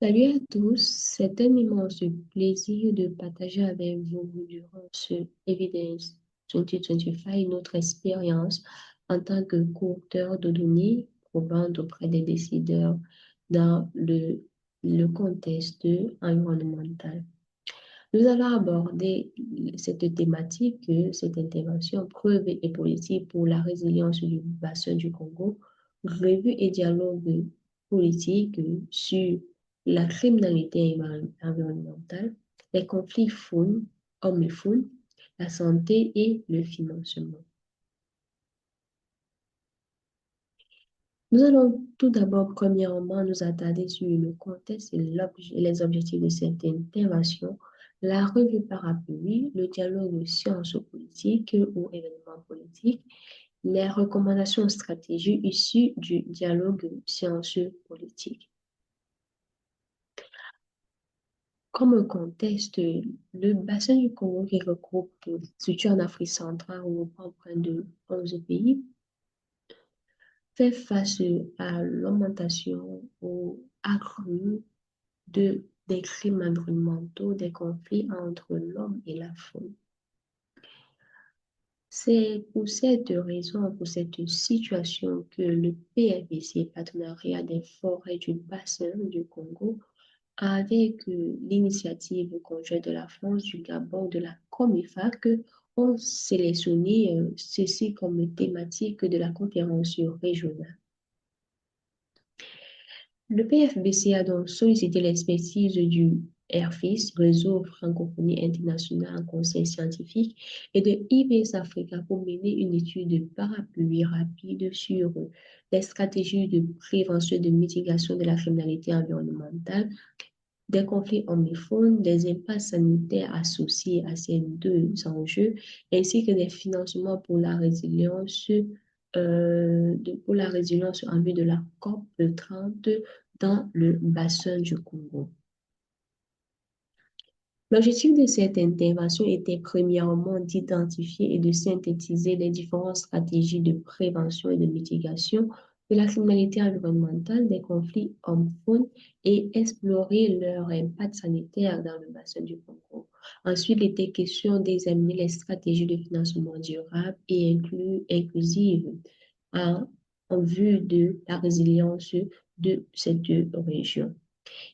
Salut à tous, c'est un immense plaisir de partager avec vous durant ce Evidence 2025 notre expérience en tant que coauteur de données probantes auprès des décideurs dans le contexte environnemental. Nous allons aborder cette thématique, cette intervention, preuve et politique pour la résilience du bassin du Congo, revue et dialogue politique sur la criminalité environnementale, les conflits faune, hommes et faune, la santé et le financement. Nous allons tout d'abord, premièrement, nous attarder sur le contexte et les objectifs de cette intervention, la revue parapluie, le dialogue sciences-politiques ou événements politiques, les recommandations stratégiques issues du dialogue sciences-politiques. Comme contexte, le bassin du Congo qui regroupe, situé en Afrique centrale, regroupant près de 11 pays, fait face à l'augmentation ou accrue des crimes environnementaux, des conflits entre l'homme et la faune. C'est pour cette raison, pour cette situation que le PFBC, Partenariat des forêts du bassin du Congo, avec l'initiative conjointe de la France, du Gabon, de la Comifac, ont sélectionné ceci comme thématique de la conférence régionale. Le PFBC a donc sollicité l'expertise du RFIS, Réseau Francophonie International en Conseil Scientifique, et de IBS Africa pour mener une étude parapluie rapide sur les stratégies de prévention et de mitigation de la criminalité environnementale, des conflits hommes-faunes, des impasses sanitaires associés à ces deux enjeux, ainsi que des financements pour la résilience, pour la résilience en vue de la COP 30 dans le bassin du Congo. L'objectif de cette intervention était premièrement d'identifier et de synthétiser les différentes stratégies de prévention et de mitigation de la criminalité environnementale, des conflits hommes-faunes et explorer leur impact sanitaire dans le bassin du Congo. Ensuite, il était question d'examiner les stratégies de financement durable et inclusive en, en vue de la résilience de ces deux régions.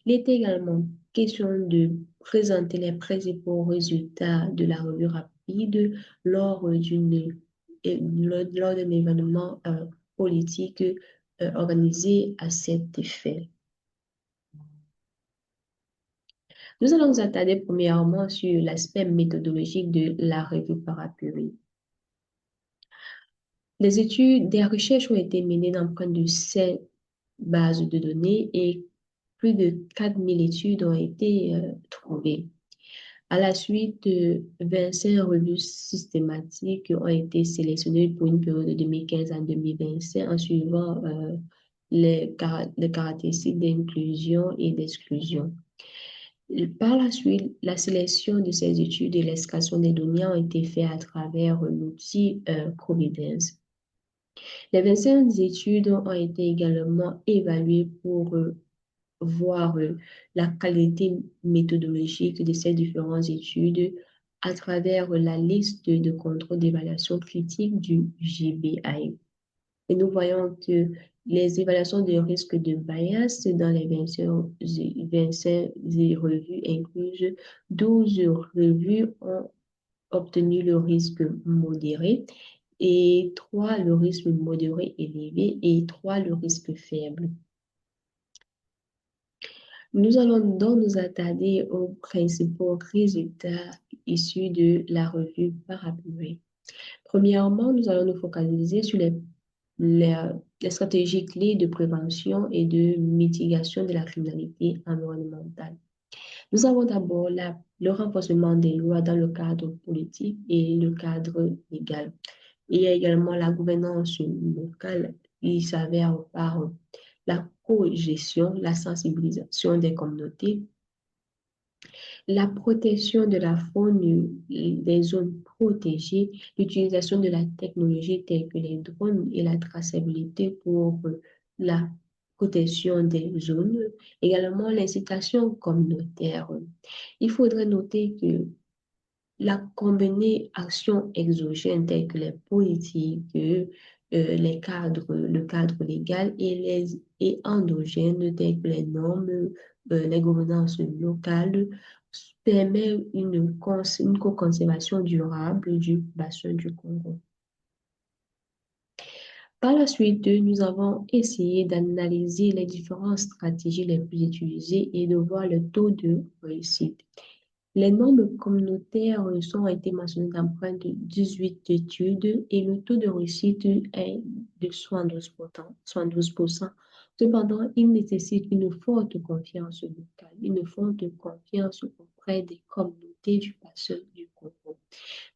Il est également question de présenter les principaux résultats de la revue rapide lors d'un événement politique organisé à cet effet. Nous allons nous attarder premièrement sur l'aspect méthodologique de la revue parapluie. Des recherches ont été menées dans près de 5 bases de données et plus de 4000 études ont été trouvées. À la suite, 25 revues systématiques ont été sélectionnées pour une période de 2015 à 2025 en suivant les caractéristiques d'inclusion et d'exclusion. Par la suite, la sélection de ces études et l'extraction des données ont été faites à travers l'outil Providence. Les 25 études ont été également évaluées pour voir la qualité méthodologique de ces différentes études à travers la liste de contrôle d'évaluation critique du GBI. Et nous voyons que les évaluations de risque de bias dans les 25 revues incluses 12 revues ont obtenu le risque modéré et 3 le risque modéré élevé et 3 le risque faible. Nous allons donc nous attarder aux principaux résultats issus de la revue parapluie. Premièrement, nous allons nous focaliser sur les stratégies clés de prévention et de mitigation de la criminalité environnementale. Nous avons d'abord le renforcement des lois dans le cadre politique et le cadre légal. Il y a également la gouvernance locale. Il s'avère par la co-gestion, la sensibilisation des communautés, la protection de la faune des zones protégées, l'utilisation de la technologie telle que les drones et la traçabilité pour la protection des zones, également l'incitation communautaire. Il faudrait noter que la combinée action exogène telles que les politiques, le cadre légal et endogènes tels que les normes, les gouvernances locales permet une co-conservation durable du bassin du Congo. Par la suite, nous avons essayé d'analyser les différentes stratégies les plus utilisées et de voir le taux de réussite. Les normes communautaires ont été mentionnées dans près de 18 études et le taux de réussite est de 72%. 72%. Cependant, il nécessite une forte confiance locale, une forte confiance auprès des communautés du bassin du Congo.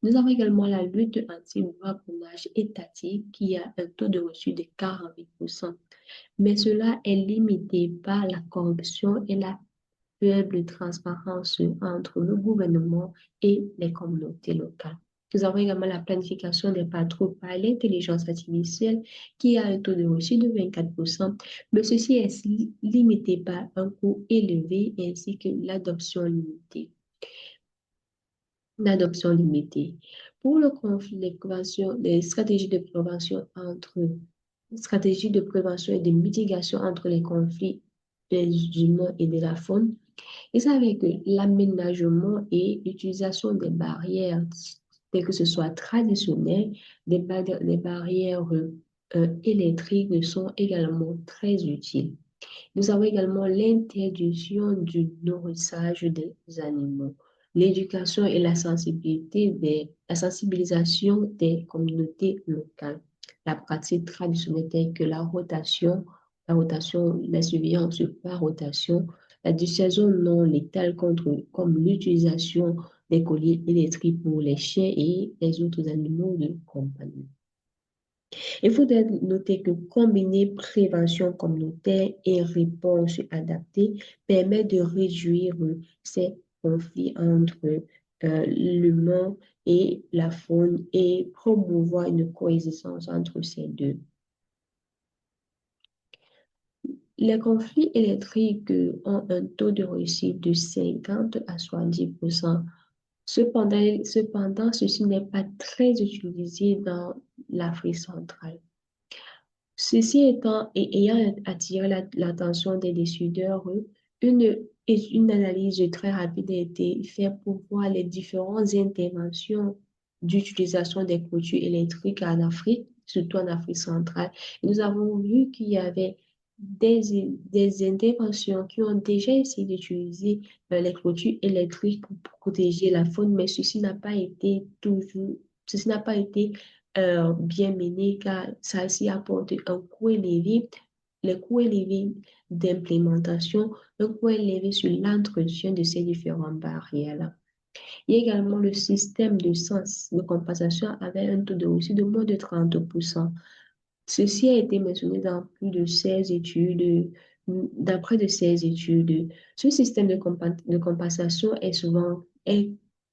Nous avons également la lutte anti-braconnage étatique qui a un taux de réussite de 48%. Mais cela est limité par la corruption et la faible transparence entre le gouvernement et les communautés locales. Nous avons également la planification des patrouilles par l'intelligence artificielle qui a un taux de réussite de 24%, mais ceci est limité par un coût élevé ainsi que l'adoption limitée. L'adoption limitée. Pour le conflit, les stratégies de prévention et de mitigation entre les conflits des humains et de la faune, il s'avère que l'aménagement et l'utilisation des barrières, telles que ce soit traditionnelles, des barrières électriques sont également très utiles. Nous avons également l'interdiction du nourrissage des animaux, l'éducation et la sensibilisation des communautés locales, la pratique traditionnelle telle que la surveillance par rotation, la dissuasion non létale comme l'utilisation des colliers électriques pour les chiens et les autres animaux de compagnie. Il faudrait noter que combiner prévention communautaire et réponse adaptée permet de réduire ces conflits entre l'humain et la faune et promouvoir une coexistence entre ces deux. Les conflits électriques ont un taux de réussite de 50 à 70%. Cependant, ceci n'est pas très utilisé dans l'Afrique centrale. Ceci étant et ayant attiré l'attention des décideurs, une analyse très rapide a été faite pour voir les différentes interventions d'utilisation des clôtures électriques en Afrique, surtout en Afrique centrale. Et nous avons vu qu'il y avait des interventions qui ont déjà essayé d'utiliser les clôtures électriques pour protéger la faune, mais ceci n'a pas été bien mené car ça s'y apporte un coût élevé, le coût élevé d'implémentation, un coût élevé sur l'entretien de ces différentes barrières-là. Il y a également le système de compensation avec un taux de réussite de moins de 30%. Ceci a été mentionné dans plus de 16 études, d'après de 16 études. Ce système de compensation est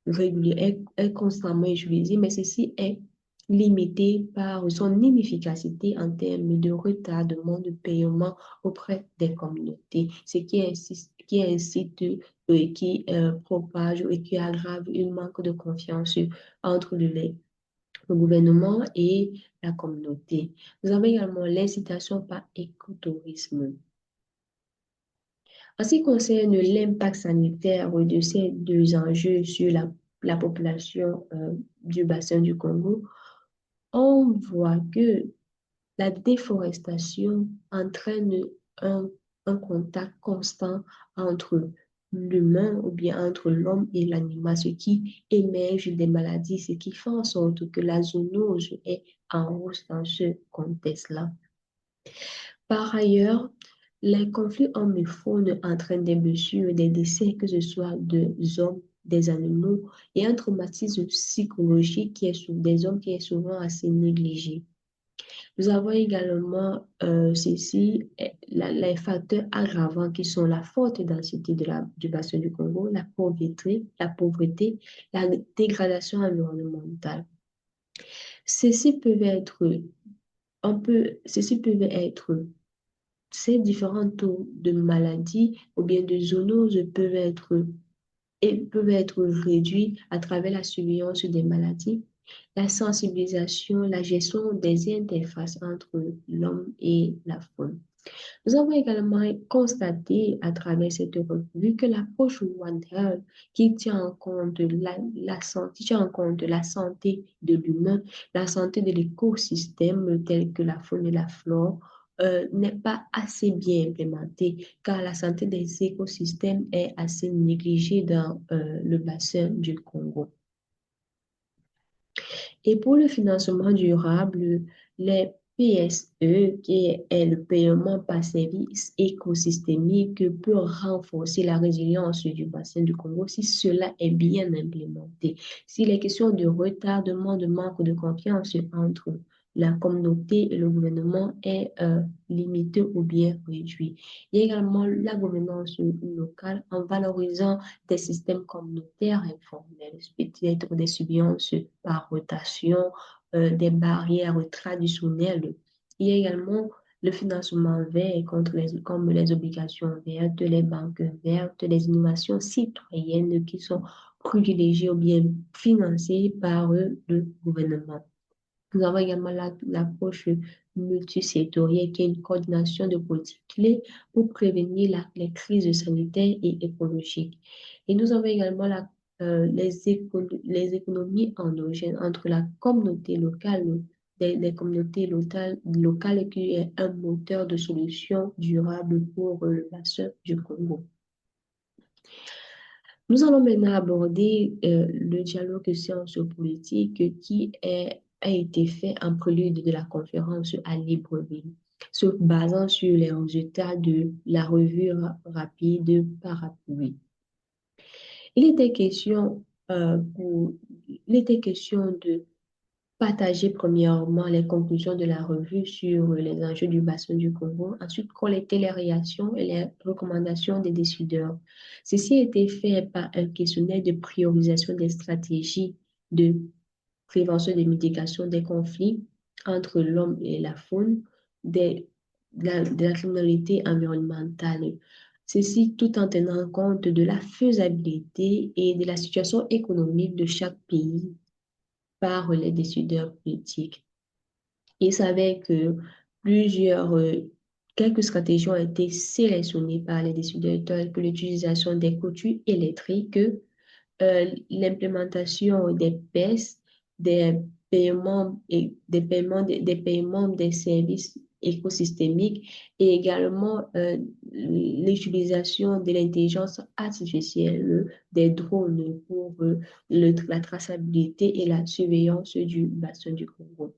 régulier, est constamment utilisé, mais ceci est limité par son inefficacité en termes de retardement de paiement auprès des communautés, ce qui incite et qui propage et qui aggrave un manque de confiance entre le gouvernement et la communauté. Nous avons également l'incitation par écotourisme. En ce qui concerne l'impact sanitaire de ces deux enjeux sur la population du bassin du Congo, on voit que la déforestation entraîne un contact constant entre l'humain ou bien entre l'homme et l'animal, ce qui émerge des maladies, ce qui fait en sorte que la zoonose est en hausse dans ce contexte-là. Par ailleurs, les conflits hommes et faune entraînent des blessures, des décès, que ce soit des hommes, des animaux, et un traumatisme psychologique des hommes qui est souvent assez négligé. Nous avons également les facteurs aggravants qui sont la forte densité du bassin du Congo, la pauvreté, la dégradation environnementale. Ceci peuvent être ces différents taux de maladies ou bien de zoonoses peuvent être réduits à travers la surveillance des maladies, la sensibilisation, la gestion des interfaces entre l'homme et la faune. Nous avons également constaté à travers cette revue que l'approche One Health, qui tient en compte la santé, tient en compte la santé de l'humain, la santé de l'écosystème tel que la faune et la flore, n'est pas assez bien implémentée car la santé des écosystèmes est assez négligée dans le bassin du Congo. Et pour le financement durable, les PSE, qui est le paiement par service écosystémique, peut renforcer la résilience du bassin du Congo si cela est bien implémenté. Si les questions de retardement, de manque de confiance entre la communauté et le gouvernement est limitée ou bien réduite. Il y a également la gouvernance locale en valorisant des systèmes communautaires informels, peut-être des subventions par rotation, des barrières traditionnelles. Il y a également le financement vert comme les obligations vertes, les banques vertes, les innovations citoyennes qui sont privilégiées ou bien financées par le gouvernement. Nous avons également l'approche multisectorielle qui est une coordination de politiques clés pour prévenir les crises sanitaires et écologiques. Et nous avons également les économies endogènes entre la communauté locale, les communautés locales qui est un moteur de solutions durables pour le bassin du Congo. Nous allons maintenant aborder le dialogue science-politique a été fait en prélude de la conférence à Libreville, se basant sur les résultats de la revue rapide Parapluie. Il était question, il était question de partager premièrement les conclusions de la revue sur les enjeux du bassin du Congo, ensuite collecter les réactions et les recommandations des décideurs. Ceci a été fait par un questionnaire de priorisation des stratégies de prévention et de mitigation des conflits entre l'homme et la faune, de la criminalité environnementale. Ceci tout en tenant compte de la faisabilité et de la situation économique de chaque pays par les décideurs politiques. Il savait que quelques stratégies ont été sélectionnées par les décideurs telles que l'utilisation des clôtures électriques, l'implémentation des PES, des des paiements des services écosystémiques et également l'utilisation de l'intelligence artificielle, des drones pour la traçabilité et la surveillance du bassin du Congo.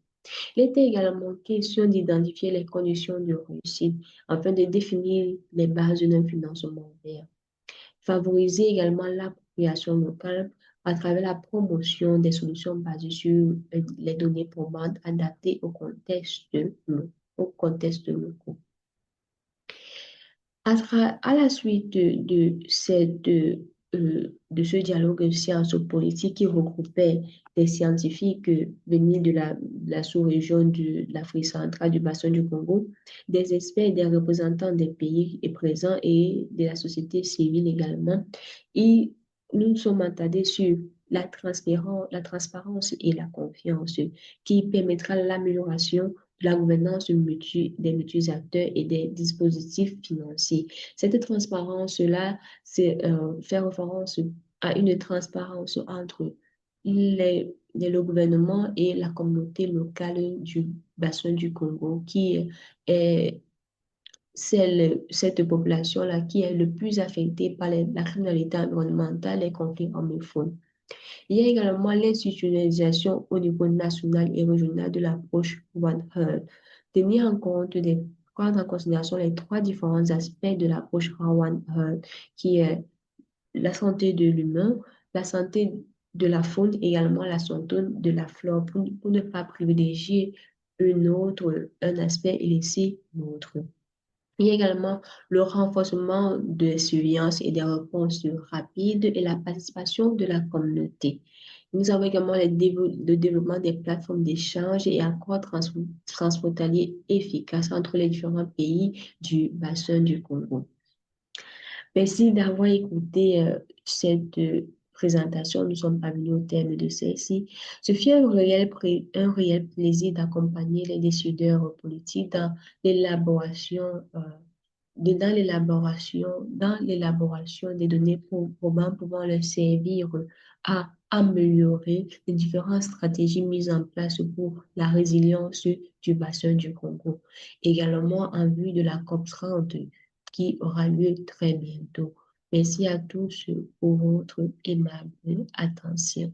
Il était également question d'identifier les conditions de réussite afin de définir les bases d'un financement vert. Favoriser également l'appropriation locale à travers la promotion des solutions basées sur les données probantes adaptées au contexte local. À la suite de ce dialogue sciences-politique qui regroupait des scientifiques venus de la sous-région de l'Afrique centrale, du bassin du Congo, des experts et des représentants des pays présents et de la société civile également. Et nous nous sommes attardés sur la transparence et la confiance qui permettra l'amélioration de la gouvernance des multi-acteurs et des dispositifs financiers. Cette transparence-là, c'est faire référence à une transparence entre le gouvernement et la communauté locale du bassin du Congo, qui est cette population-là qui est le plus affectée par la criminalité environnementale et les conflits hommes-faune. Il y a également l'institutionnalisation au niveau national et régional de l'approche One Health. Prendre en considération les trois différents aspects de l'approche One Health, qui est la santé de l'humain, la santé de la faune et également la santé de la flore, pour ne pas privilégier un aspect et laisser l'autre. Il y a également le renforcement de surveillance et des réponses rapides et la participation de la communauté. Nous avons également le développement des plateformes d'échange et accords transfrontaliers efficaces entre les différents pays du bassin du Congo. Merci d'avoir écouté cette présentation. Nous sommes parvenus au terme de celle-ci. Ce fut un réel plaisir d'accompagner les décideurs politiques l'élaboration euh, dans l'élaboration des données probant pouvant leur servir à améliorer les différentes stratégies mises en place pour la résilience du bassin du Congo. Également en vue de la COP 30 qui aura lieu très bientôt. Merci à tous pour votre aimable attention.